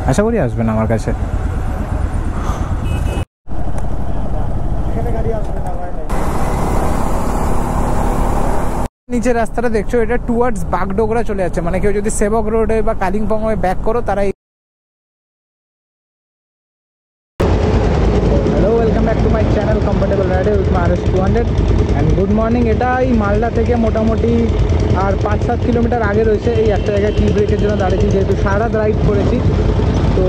আশা করি আসবেন আমার কাছে। নিচের রাস্তাটা দেখছো, এটা টুয়ার্ডস বাগডোগরা চলে যাচ্ছে, মানে কেউ যদি সেবক রোডে বা কালিম্পং হয়ে ব্যাক করো তারা। Hello, welcome back to my channel comfortable rider with my RS200 and good morning. এটা এই মালদা থেকে মোটামুটি আর 5-7 কিলোমিটার আগে রয়েছে। এই একটা জায়গায় টি ব্রেকের জন্য দাঁড়িয়েছি, যেহেতু সারা রাইড করেছি। তো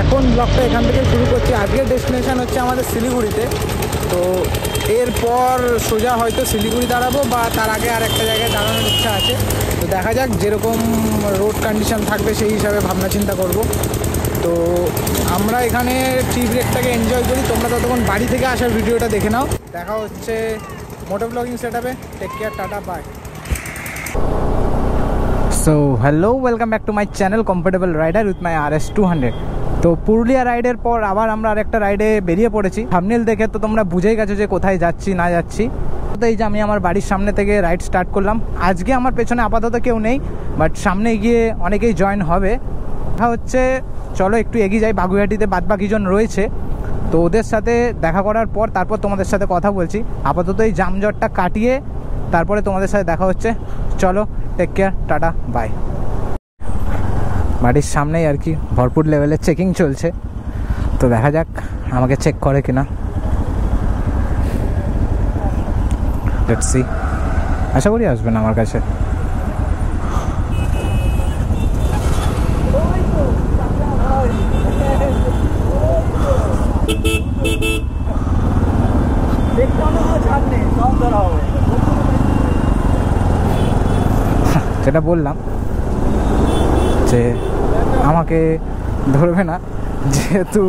এখন ব্লগটা এখান থেকে শুরু করছি। আজকের ডেস্টিনেশন হচ্ছে আমাদের শিলিগুড়িতে। তো এরপর সোজা হয়তো শিলিগুড়ি দাঁড়াবো বা তার আগে আর একটা জায়গায় দাঁড়ানোর ইচ্ছা আছে। তো দেখা যাক, যেরকম রোড কন্ডিশন থাকবে সেই হিসাবে ভাবনা চিন্তা করব। তো আমরা এখানে টি ব্রেকটাকে এনজয় করি। তোমরা ততক্ষণ বাড়ি থেকে আসার ভিডিওটা দেখে নাও। দেখা হচ্ছে মোটো ব্লগিং সেটআপে। Take care, tata, bye. So hello, welcome back to my channel comfortable rider with my RS200। তো পুরুলিয়া রাইডের পর আবার আমরা আরেকটা রাইডে বেরিয়ে পড়েছি। থাম্বনেল দেখে তো তোমরা বুঝেই গেছো যে কোথায় যাচ্ছি না যাচ্ছি। তো এই যে আমি আমার বাড়ির সামনে থেকে রাইড স্টার্ট করলাম। আজকে আমার পেছনে আপাতত কেউ নেই, বাট সামনে গিয়ে অনেকেই জয়েন হবে। দেখা হচ্ছে, চলো একটু এগিয়ে যাই। বাগুইহাটিতে বাদবাকিজন রয়েছে, তো ওদের সাথে দেখা করার পর তারপর তোমাদের সাথে কথা বলছি। আপাতত এই জামজটটা কাটিয়ে তারপরে তোমাদের সাথে দেখা হচ্ছে। চলো, টেক কেয়ার, টাটা, বাই। বাড়ির সামনেই আর কি ভরপুর লেভেলের চেকিং চলছে। তো দেখা যাক আমাকে চেক করে কিনা। Let's see. আশা করি আসবেন আমার কাছে। যেটা বললাম যে আমাকে ধরবে না, যেহেতু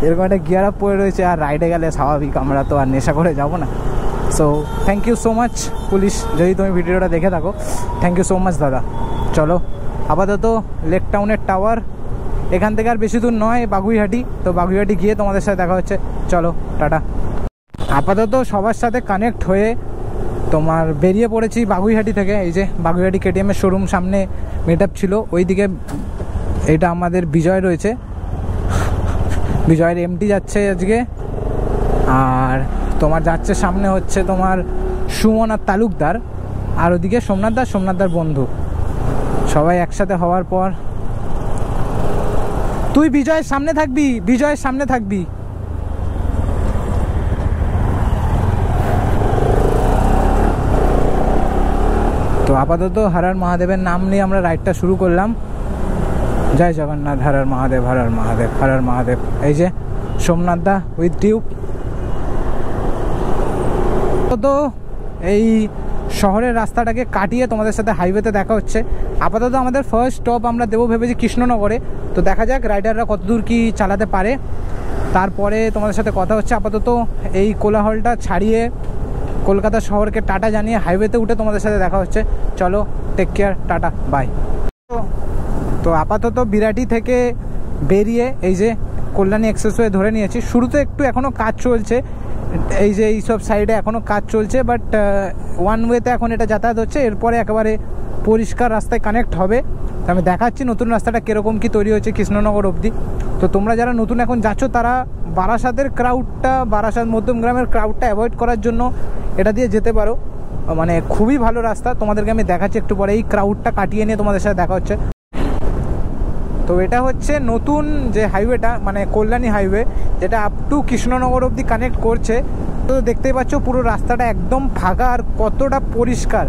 এরকম একটা গিয়ার আপ পড়ে রয়েছে। আর রাইডে গেলে স্বাভাবিক আমরা তো আর নেশা করে যাব না। So thank you so much police, যদি তুমি ভিডিওটা দেখে থাকো। থ্যাংক ইউ সো মাচ দাদা। চলো, আপাতত লেক টাউনের টাওয়ার, এখান থেকে আর বেশি দূর নয়, বাগুইহাটি। তো বাগুইহাটি গিয়ে তোমাদের সাথে দেখা হচ্ছে। চলো, টাটা। আপাতত সবার সাথে কানেক্ট হয়ে তোমার বেরিয়ে পড়েছি বাগুইহাটি থেকে। এই যে বাগুইহাটি KTM-এর শোরুম সামনে মিট আপ ছিল, ওইদিকে এটা আমাদের বিজয় রয়েছে। বিজয়ের MT যাচ্ছে আজকে। আর তোমার যাচ্ছে সামনে হচ্ছে তোমার সুমন আর তালুকদার, আর ওদিকে সোমনাথদার বন্ধু। সবাই একসাথে হওয়ার পর তুই বিজয়ের সামনে থাকবি। তো আপাতত হর মহাদেবের নাম নিয়ে আমরা রাইডটা শুরু করলাম। জয় জগন্নাথ, হর মহাদেব, হর মহাদেব, হর মহাদেব। এই যে সোমনাথদা উইথ টিউব। তো এই শহরের রাস্তাটাকে কাটিয়ে তোমাদের সাথে হাইওয়েতে দেখা হচ্ছে। আপাতত আমাদের ফার্স্ট স্টপ আমরা দেবো ভেবেছি কৃষ্ণনগরে। তো দেখা যাক রাইডাররা কতদূর কি চালাতে পারে, তারপরে তোমাদের সাথে কথা হচ্ছে। আপাতত এই কোলাহলটা ছাড়িয়ে কলকাতা শহরকে টাটা জানিয়ে হাইওয়েতে উঠে তোমাদের সাথে দেখা হচ্ছে। চলো, টেক কেয়ার, টাটা, বাই। তো আপাতত বিরাটি থেকে বেরিয়ে এই যে কল্যাণী এক্সপ্রেসওয়ে ধরে নিয়েছি। শুরুতে একটু এখনও কাজ চলছে, এই যে এইসব সাইডে এখনও কাজ চলছে, বাট ওয়ান ওয়েতে এখন এটা যাতায়াত হচ্ছে। এরপরে একেবারে পরিষ্কার রাস্তায় কানেক্ট হবে। তো আমি দেখাচ্ছি নতুন রাস্তাটা কীরকম কী তৈরি হয়েছে কৃষ্ণনগর অবধি। তো তোমরা যারা নতুন এখন যাচ্ছ তারা বারাসাতের ক্রাউডটা, বারাসাত মধ্যমগ্রামের ক্রাউডটা অ্যাভয়েড করার জন্য এটা দিয়ে যেতে পারো। মানে খুবই ভালো রাস্তা, তোমাদেরকে আমি দেখাচ্ছি একটু পরে। এই ক্রাউডটা কাটিয়ে নিয়ে তোমাদের সাথে দেখা হচ্ছে। তো এটা হচ্ছে নতুন যে হাইওয়েটা, মানে কল্যাণী হাইওয়ে, যেটা আপ টু কৃষ্ণনগর অবধি কানেক্ট করছে। তো দেখতেই পাচ্ছ পুরো রাস্তাটা একদম ফাঁকা আর কতটা পরিষ্কার।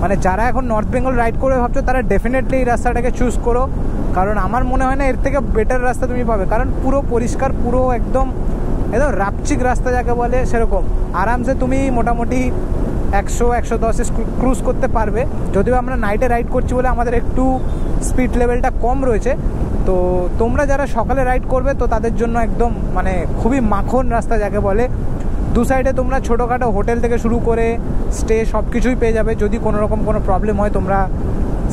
মানে যারা এখন নর্থ বেঙ্গল রাইড করে ভাবছো তারা ডেফিনেটলি এই রাস্তাটাকে চুজ করো, কারণ আমার মনে হয় না এর থেকে বেটার রাস্তা তুমি পাবে। কারণ পুরো পরিষ্কার, পুরো একদম রাপচিক রাস্তা যাকে বলে সেরকম। আরামসে তুমি মোটামুটি 100-110 ক্রুজ করতে পারবে। যদিও আমরা নাইটে রাইড করছি বলে আমাদের একটু স্পিড লেভেলটা কম রয়েছে। তো তোমরা যারা সকালে রাইড করবে তো তাদের জন্য একদম মানে খুবই মাখন রাস্তা যাকে বলে। দু সাইডে তোমরা ছোটোখাটো হোটেল থেকে শুরু করে স্টে সব কিছুই পেয়ে যাবে। যদি কোনো রকম কোনো প্রবলেম হয় তোমরা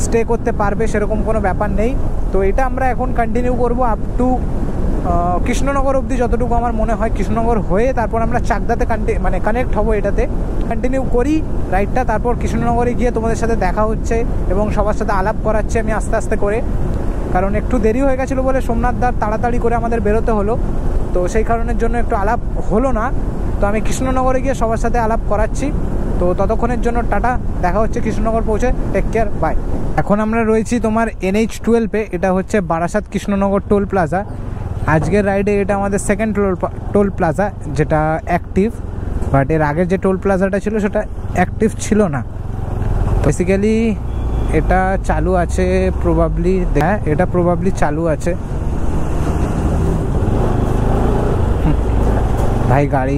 স্টে করতে পারবে, সেরকম কোনো ব্যাপার নেই। তো এটা আমরা এখন কন্টিনিউ করব আপ টু কৃষ্ণনগর অবধি যতটুকু আমার মনে হয়। কৃষ্ণনগর হয়ে তারপর আমরা চাকদাতে কানেক্ট হবো। এটাতে কন্টিনিউ করি রাইডটা, তারপর কৃষ্ণনগরে গিয়ে তোমাদের সাথে দেখা হচ্ছে এবং সবার সাথে আলাপ করাচ্ছে আমি আস্তে আস্তে করে। কারণ একটু দেরি হয়ে গেছিলো বলে সোমনাথদার তাড়াতাড়ি করে আমাদের বেরোতে হলো, তো সেই কারণের জন্য একটু আলাপ হলো না। তো আমি কৃষ্ণনগরে গিয়ে সবার সাথে আলাপ করাচ্ছি। তো ততক্ষণের জন্য টাটা, দেখা হচ্ছে কৃষ্ণনগর পৌঁছে, টেক কেয়ার, বাই। এখন আমরা রয়েছি তোমার NH-12-এ, এটা হচ্ছে বারাসাত কৃষ্ণনগর টোল প্লাজা। আজকের রাইডে এটা আমাদের সেকেন্ড টোল প্লাজা যেটা অ্যাক্টিভ, বাট এর আগের যে টোল প্লাজাটা ছিল সেটা অ্যাক্টিভ ছিল না। বেসিক্যালি এটা চালু আছে প্রবাবলি, হ্যাঁ এটা প্রবাবলি চালু আছে। ভাই গাড়ি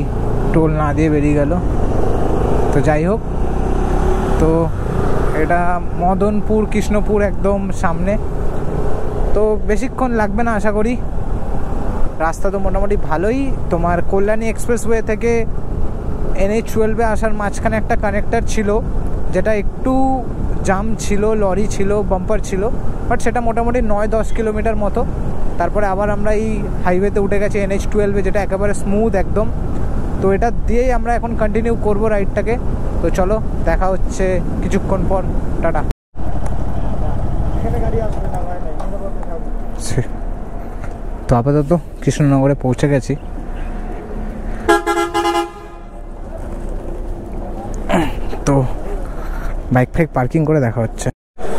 টোল না দিয়ে বেরিয়ে গেল। তো যাই হোক, তো এটা মদনপুর কৃষ্ণপুর একদম সামনে, তো বেশিক্ষণ লাগবে না আশা করি। রাস্তা তো মোটামুটি ভালোই। তোমার কল্যাণী এক্সপ্রেসওয়ে থেকে NH-12-এ আসার মাঝখানে একটা কানেক্টর ছিল যেটা একটু জাম ছিল, লরি ছিল, বাম্পার ছিল, বাট সেটা মোটামুটি 9-10 কিলোমিটার মতো। তারপরে আবার আমরা এই হাইওয়েতে উঠে গেছি NH-12-এ, যেটা একেবারে স্মুথ একদম। তো এটা দিয়েই আমরা এখন কন্টিনিউ করব রাইডটাকে। তো চলো দেখা হচ্ছে কিছুক্ষণ পর, টাটা। তো আপাতত কৃষ্ণনগরে পৌঁছে গেছি। তো বাইক ফাইক পার্কিং করে দেখা হচ্ছে।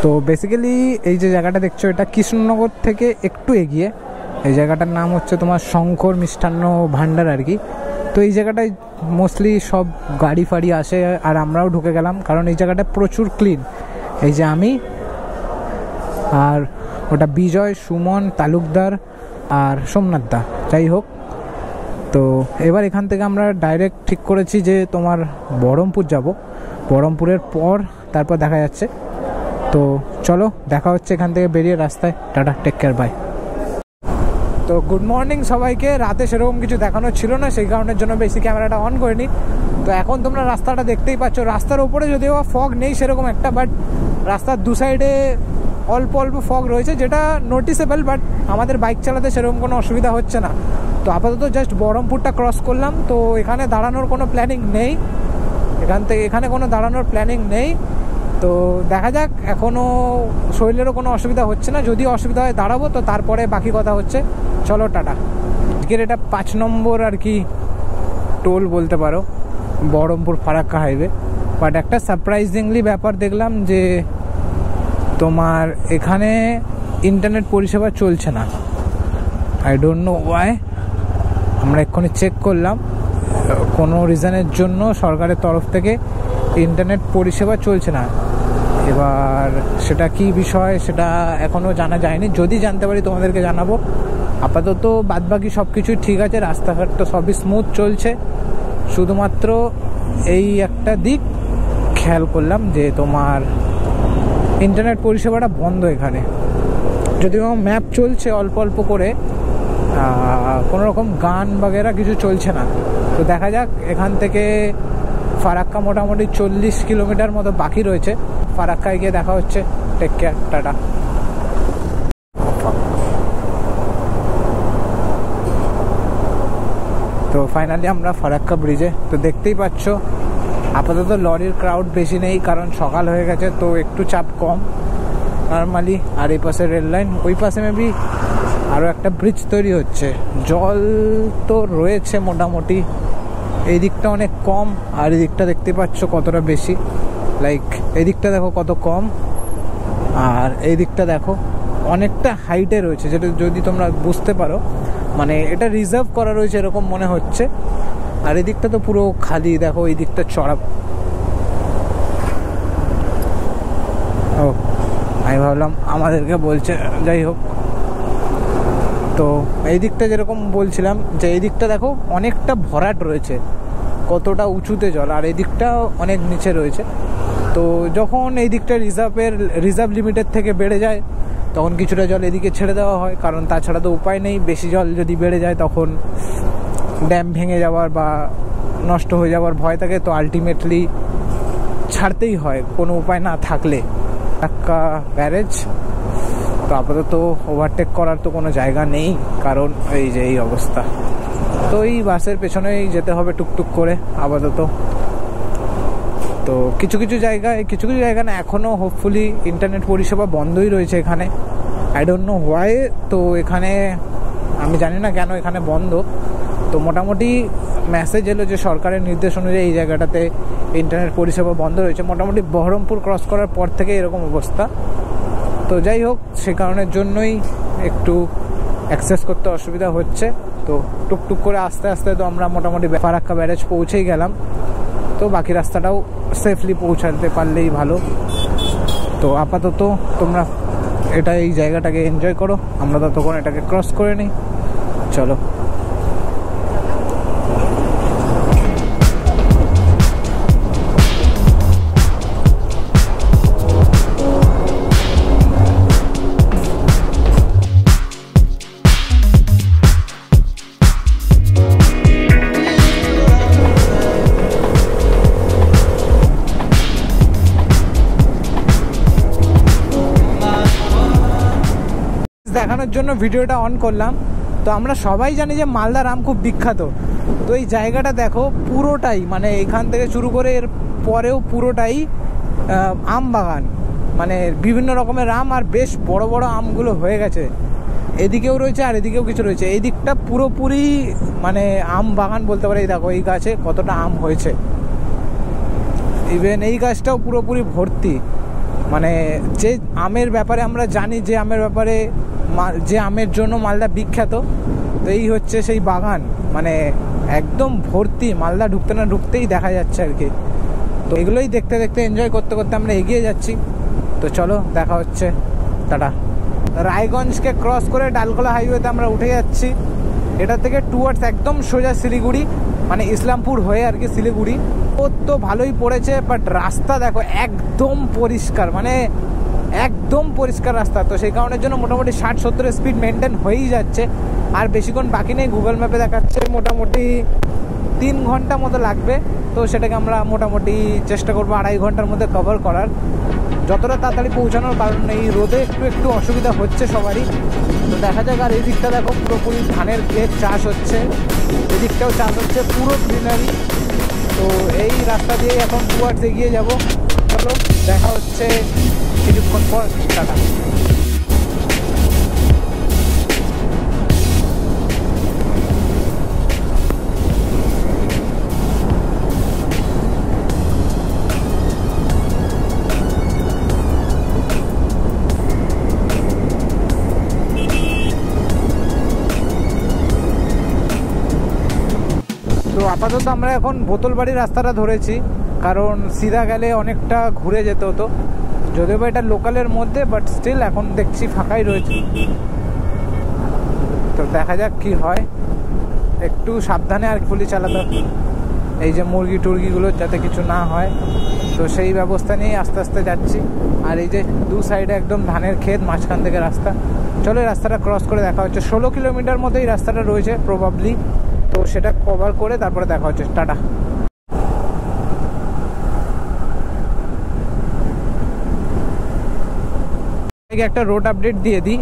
তো বেসিক্যালি এই যে জায়গাটা দেখছো এটা কৃষ্ণনগর থেকে একটু এগিয়ে। এই জায়গাটার নাম হচ্ছে তোমার শঙ্কর মিষ্টান্ন ভাণ্ডার আর কি। তো এই জায়গাটায় মোস্টলি সব গাড়ি ফাড়ি আসে, আর আমরাও ঢুকে গেলাম কারণ এই জায়গাটা প্রচুর ক্লিন। এই যে আমি আর ওটা বিজয়, সুমন, তালুকদার আর সোমনাথদা, যাই হোক। তো এবার এখান থেকে আমরা ডাইরেক্ট ঠিক করেছি যে তোমার বহরমপুর যাব, বহরমপুরের পর তারপর দেখা যাচ্ছে। তো চলো দেখা হচ্ছে এখান থেকে বেরিয়ে রাস্তায়, টাটা, টেক কেয়ার, বাই। তো গুড মর্নিং সবাইকে। রাতে সেরকম কিছু দেখানো ছিল না, সেই কারণের জন্য বেশি ক্যামেরাটা অন করিনি। তো এখন তোমরা রাস্তাটা দেখতেই পাচ্ছ। রাস্তার ওপরে যদিও ফগ নেই সেরকম একটা, বাট রাস্তার দু সাইডে অল্প অল্প ফগ রয়েছে যেটা নোটিসেবল, বাট আমাদের বাইক চালাতে সেরকম কোনো অসুবিধা হচ্ছে না। তো আপাতত জাস্ট বহরমপুরটা ক্রস করলাম। তো এখানে দাঁড়ানোর কোনো প্ল্যানিং নেই, এখানে কোনো দাঁড়ানোর প্ল্যানিং নেই। তো দেখা যাক, এখনও শরীরেরও কোনো অসুবিধা হচ্ছে না। যদি অসুবিধা হয় দাঁড়াবো, তো তারপরে বাকি কথা হচ্ছে। চলো টাটা। আজকের এটা 5 নম্বর আর কি টোল বলতে পারো, বহরমপুর ফারাক্কা হাইওয়ে। বাট একটা সারপ্রাইজিংলি ব্যাপার দেখলাম যে তোমার এখানে ইন্টারনেট পরিষেবা চলছে না। I don't know Y. আমরা এক্ষুনি চেক করলাম, কোনো রিজনের জন্য সরকারের তরফ থেকে ইন্টারনেট পরিষেবা চলছে না। এবার সেটা কি বিষয় সেটা এখনও জানা যায়নি, যদি জানতে পারি তোমাদেরকে জানাবো। আপাতত বাদবাকি সব কিছুই ঠিক আছে, রাস্তাঘাট তো সবই স্মুথ চলছে। শুধুমাত্র এই একটা দিক খেয়াল করলাম যে তোমার ইন্টারনেট পরিষেবাটা বন্ধ এখানে। যদিও ম্যাপ চলছে অল্প অল্প করে, কোনো রকম গান বাগেরা কিছু চলছে না। তো দেখা যাক, এখান থেকে ফারাক্কা মোটামুটি 40 কিলোমিটার মতো বাকি রয়েছে। ফারাক্কায় গিয়ে দেখা হচ্ছে, টেক কেয়ার, টাটা। তো ফাইনালি আমরা ফারাক্কা ব্রিজে। তো দেখতেই পাচ্ছ আপাতত লরির ক্রাউড বেশি নেই, কারণ সকাল হয়ে গেছে, তো একটু চাপ কম নর্মালি। আর এই পাশে রেল লাইন, ওই পাশে মেবি আরও একটা ব্রিজ তৈরি হচ্ছে। জল তো রয়েছে মোটামুটি, এই দিকটা অনেক কম, আর এই দিকটা দেখতে পাচ্ছ কতটা বেশি। লাইক এই দিকটা দেখো কত কম, আর এই দিকটা দেখো অনেকটা হাইটে রয়েছে, যেটা যদি তোমরা বুঝতে পারো, মানে এটা রিজার্ভ করা রয়েছে এরকম মনে হচ্ছে। আর এই দিকটা তো পুরো খালি, দেখো এই দিকটা চড়া। ও আমি ভাবলাম আমাদেরকে বলছে, যাই হোক। তো এই দিকটা যেরকম বলছিলাম যে এই দিকটা দেখো অনেকটা ভরাট রয়েছে, কতটা উঁচুতে জল, আর এই দিকটা অনেক নিচে রয়েছে। তো যখন এই দিকটা রিজার্ভ লিমিটের থেকে বেড়ে যায়, তখন কিছুটা জল এদিকে ছেড়ে দেওয়া হয়, কারণ তাছাড়া তো উপায় নেই। বেশি জল যদি বেড়ে যায় তখন ড্যাম ভেঙে যাওয়ার বা নষ্ট হয়ে যাওয়ার ভয় থাকে। তো আলটিমেটলি ছাড়তেই হয় কোনো উপায় না থাকলে। ফারাক্কা ব্যারেজ, তো আপাতত ওভারটেক করার তো কোনো জায়গা নেই, কারণ এই যে এই অবস্থা। তো এই বাসের পেছনেই যেতে হবে টুকটুক করে আপাতত। তো কিছু কিছু জায়গায় না, এখনও হোপফুলি ইন্টারনেট পরিষেবা বন্ধই রয়েছে এখানে। I don't know why. তো এখানে আমি জানি না কেন এখানে বন্ধ। তো মোটামুটি মেসেজ এলো যে সরকারের নির্দেশ অনুযায়ী এই জায়গাটাতে ইন্টারনেট পরিষেবা বন্ধ রয়েছে। মোটামুটি বহরমপুর ক্রস করার পর থেকে এরকম অবস্থা। তো যাই হোক, সে কারণের জন্যই একটু অ্যাক্সেস করতে অসুবিধা হচ্ছে। তো টুকটুক করে আস্তে আস্তে তো আমরা মোটামুটি ফারাক্কা ব্যারেজ পৌঁছেই গেলাম। তো বাকি রাস্তাটাও সেফলি পৌঁছাতে পারলেই ভালো। তো আপাতত তোমরা এই জায়গাটাকে এনজয় করো, আমরা ততক্ষণ এটাকে ক্রস করে নিই। চলো। দেখানোর জন্য ভিডিওটা অন করলাম। তো আমরা সবাই জানি যে মালদার আম খুব বিখ্যাত। তো এই জায়গাটা দেখো, পুরোটাই মানে এখান থেকে শুরু করে এর পরেও পুরোটাই আম বাগান, মানে বিভিন্ন রকমের আম, আর বেশ বড় বড় আমগুলো হয়ে গেছে। এদিকেও রয়েছে আর এদিকেও কিছু রয়েছে। এই দিকটা পুরোপুরি মানে আম বাগান বলতে পারে। দেখো এই গাছে কতটা আম হয়েছে, ইভেন এই গাছটাও পুরোপুরি ভর্তি। মানে যে আমের ব্যাপারে আমরা জানি, যে আমের ব্যাপারে যে আমের জন্য মালদা বিখ্যাত, তো এই হচ্ছে সেই বাগান। মানে একদম ভর্তি, মালদা ঢুকতে না ঢুকতেই দেখা যাচ্ছে আর কি। তো এগুলোই দেখতে দেখতে এনজয় করতে করতে আমরা এগিয়ে যাচ্ছি। তো চলো, দেখা হচ্ছে, টাটা। রায়গঞ্জকে ক্রস করে ডালখোলা হাইওয়েতে আমরা উঠে যাচ্ছি। এটা থেকে টুয়ার্ডস একদম সোজা শিলিগুড়ি, মানে ইসলামপুর হয়ে আর কি শিলিগুড়ি। ও তো ভালোই পড়েছে, বাট রাস্তা দেখো একদম পরিষ্কার, মানে একদম পরিষ্কার রাস্তা। তো সেই কারণের জন্য মোটামুটি 60-70 স্পিড মেনটেন হয়েই যাচ্ছে। আর বেশিক্ষণ বাকি নেই, গুগল ম্যাপে দেখাচ্ছে মোটামুটি 3 ঘন্টা মতো লাগবে। তো সেটাকে আমরা মোটামুটি চেষ্টা করবো 2.5 ঘন্টার মধ্যে কভার করার, যতটা তাড়াতাড়ি পৌঁছানোর। কারণ এই রোদে একটু অসুবিধা হচ্ছে সবারই। তো দেখা যাক। আর এই দিকটা দেখো, পুরোপুরি ধানের ক্ষেত, চাষ হচ্ছে, এদিকটাও চাষ হচ্ছে, পুরো গ্রিনারি। তো এই রাস্তা দিয়ে এখন টুয়ার্ডস এগিয়ে যাব। চলো, দেখা হচ্ছে কিছুক্ষণ পর, টাটা। তো আপাতত আমরা এখন বোতলবাড়ি রাস্তাটা ধরেছি, কারণ সিধা গেলে অনেকটা ঘুরে যেতে হতো। যদিও বা এটা লোকালের মধ্যে, বাট স্টিল এখন দেখছি ফাঁকাই রয়েছে। তো দেখা যাক কি হয়। একটু সাবধানে আর গুলি চালাতে, এই যে মুরগি টুরগিগুলো যাতে কিছু না হয়, তো সেই ব্যবস্থা নিয়েই আস্তে আস্তে যাচ্ছি। আর এই যে দু সাইডে একদম ধানের ক্ষেত, মাঝখান থেকে রাস্তা। চলো, রাস্তাটা ক্রস করে দেখা হচ্ছে। 16 কিলোমিটার মতো এই রাস্তাটা রয়েছে প্রবাবলি। তো সেটা কভার করে তারপরে দেখা হচ্ছে, টাটা। একটা রোড আপডেট দিয়ে দিই।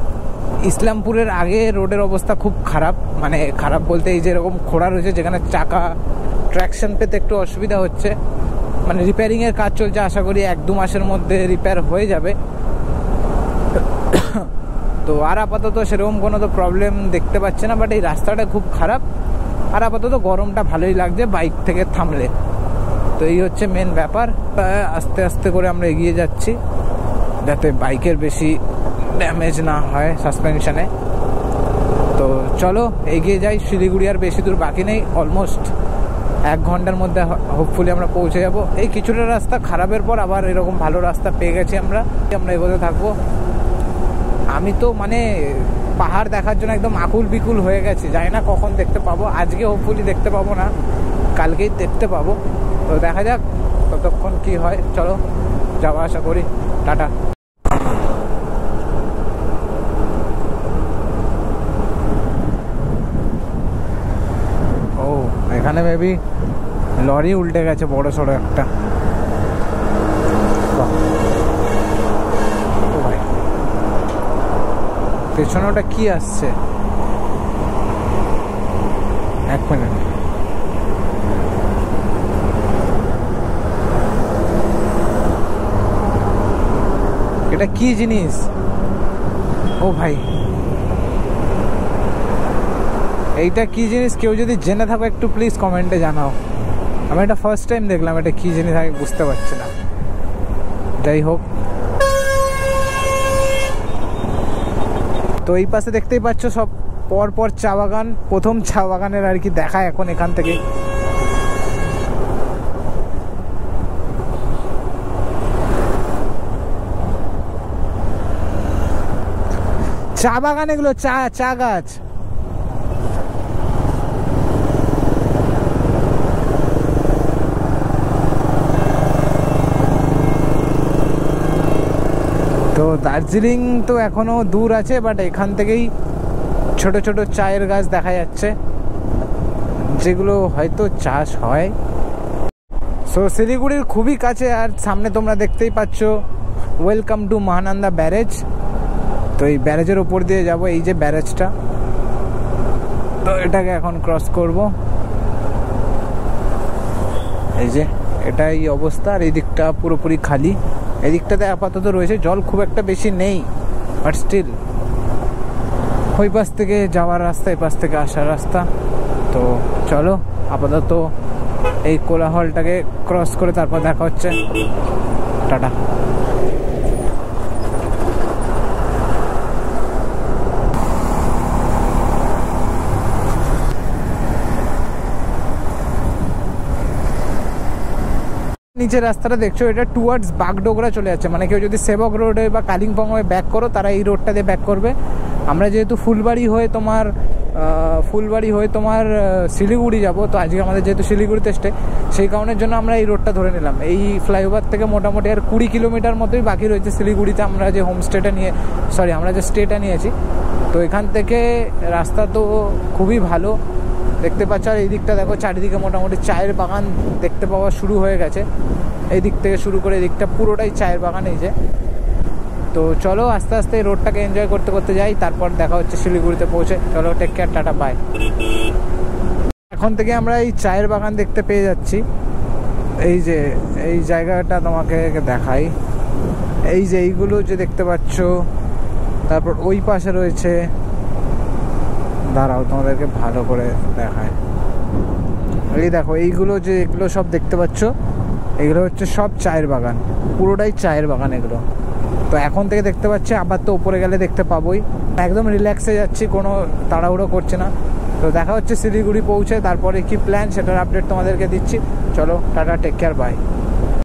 ইসলামপুরের আগে রোডের অবস্থা খুব খারাপ, মানে খারাপ বলতে এই যে এরকম খোঁড়া রয়েছে, যেখানে চাকা ট্র্যাকশন পেতে একটু অসুবিধা হচ্ছে। মানে রিপেয়ারিংয়ের কাজ চলছে, আশা করি 1-2 মাসের মধ্যে রিপেয়ার হয়ে যাবে। তো আর আপাতত সেরকম কোনো তো প্রবলেম দেখতে পাচ্ছি না, বাট এই রাস্তাটা খুব খারাপ। আর আপাতত গরমটা ভালোই লাগছে বাইক থেকে থামলে। তো এই হচ্ছে মেন ব্যাপার। আস্তে আস্তে করে আমরা এগিয়ে যাচ্ছি, যাতে বাইকের বেশি ড্যামেজ না হয় সাসপেনশনে। তো চলো এগিয়ে যাই। শিলিগুড়ি আর বেশি দূর বাকি নেই, অলমোস্ট 1 ঘন্টার মধ্যে হোপফুলি আমরা পৌঁছে যাব। এই কিছুটা রাস্তা খারাপের পর আবার এরকম ভালো রাস্তা পেয়ে গেছি আমরা এগোতে থাকবো। আমি তো মানে পাহাড় দেখার জন্য একদম আকুল বিকুল হয়ে গেছি, জানি না কখন দেখতে পাবো। আজকে হোপফুলি দেখতে পাবো না, কালকেই দেখতে পাবো। তো দেখা যাক ততক্ষণ কি হয়। চলো যাওয়া আসা করি, টাটা। ও এখানে মেবি লরি উল্টে গেছে, বড় সড়ো একটা। ও ভাই, পেছনে ওটা কি আসছে? 1 মিনিট। এটা কি জিনিস? ও ভাই, এইটা কি জিনিস কেউ যদি জেনে থাকো একটু প্লিজ কমেন্টে জানাও। আমি এটা ফার্স্ট টাইম দেখলাম, এটা কি জিনিস আমি বুঝতে পারছি না। যাই হোক, তো এই পাশে দেখতেই পাচ্ছ সব পর পর চা বাগান, প্রথম চা বাগানের আর কি দেখা এখন এখান থেকে। চা বাগান এগুলো, চা গাছ। তো দার্জিলিং তো এখনো দূর আছে, বাট এখান থেকেই ছোট ছোট চায়ের গাছ দেখা যাচ্ছে, যেগুলো হয়তো চাষ হয়। সো শিলিগুড়ির খুবই কাছে, আর সামনে তোমরা দেখতেই পাচ্ছ ওয়েলকাম টু মহানন্দা ব্যারেজ। তো এই ব্যারেজের ওপর দিয়ে যাব, এই যে ব্যারেজটা, তো এটাকে এখন ক্রস করব। এই যে এটা এই অবস্থা, আর এই দিকটা পুরোপুরি খালি। এই দিকটাতে আপাতত রয়েছে জল, খুব একটা বেশি নেই, বাট স্টিল ওই পাশ থেকে যাওয়ার রাস্তা, এই পাশ থেকে আসার রাস্তা। তো চলো আপাতত এই কোলাহলটাকে ক্রস করে তারপর দেখা হচ্ছে। টাটা। নিচের রাস্তাটা দেখছো, এটা টুয়ার্ডস বাগডোগরা চলে যাচ্ছে, মানে কেউ যদি সেবক রোডে বা কালিম্পং হয়ে ব্যাক করো তারা এই রোডটা দিয়ে ব্যাক করবে। আমরা যেহেতু ফুলবাড়ি হয়ে তোমার শিলিগুড়ি যাব, তো আজকে আমাদের যেহেতু শিলিগুড়িতে স্টে, সেই কারণের জন্য আমরা এই রোডটা ধরে নিলাম। এই ফ্লাইওভার থেকে মোটামুটি আর 20 কিলোমিটার মতোই বাকি রয়েছে শিলিগুড়িতে আমরা যে আমরা যে স্টেটা নিয়েছি। তো এখান থেকে রাস্তা তো খুবই ভালো দেখতে পাচ্ছ, আর এই দিকটা দেখো চারিদিকে মোটামুটি চায়ের বাগান দেখতে পাওয়া শুরু হয়ে গেছে। এই দিক থেকে শুরু করে এই দিকটা পুরোটাই চায়ের বাগান। এই যে, তো চলো আস্তে আস্তে এই রোডটাকে এনজয় করতে করতে যাই, তারপর দেখা হচ্ছে শিলিগুড়িতে পৌঁছে। চলো, টেক কেয়ার, টাটা, বাই। এখন থেকে আমরা এই চায়ের বাগান দেখতে পেয়ে যাচ্ছি। এই যে এই জায়গাটা তোমাকে দেখাই, এই যে এইগুলো যে দেখতে পাচ্ছ, তারপর ওই পাশে রয়েছে, দাঁড়াও তোমাদেরকে ভালো করে দেখায়। এই দেখো এইগুলো এগুলো সব দেখতে পাচ্ছ, এগুলো হচ্ছে সব চায়ের বাগান, পুরোটাই চায়ের বাগান এগুলো। তো এখন থেকে দেখতে পাচ্ছি, আবার তো উপরে গেলে দেখতে পাবোই। একদম রিল্যাক্সে যাচ্ছি, কোনো তাড়াহুড়ো করছে না। তো দেখা হচ্ছে শিলিগুড়ি পৌঁছে, তারপরে কি প্ল্যান সেটার আপডেট তোমাদেরকে দিচ্ছি। চলো, টাটা, টেক কেয়ার, বাই।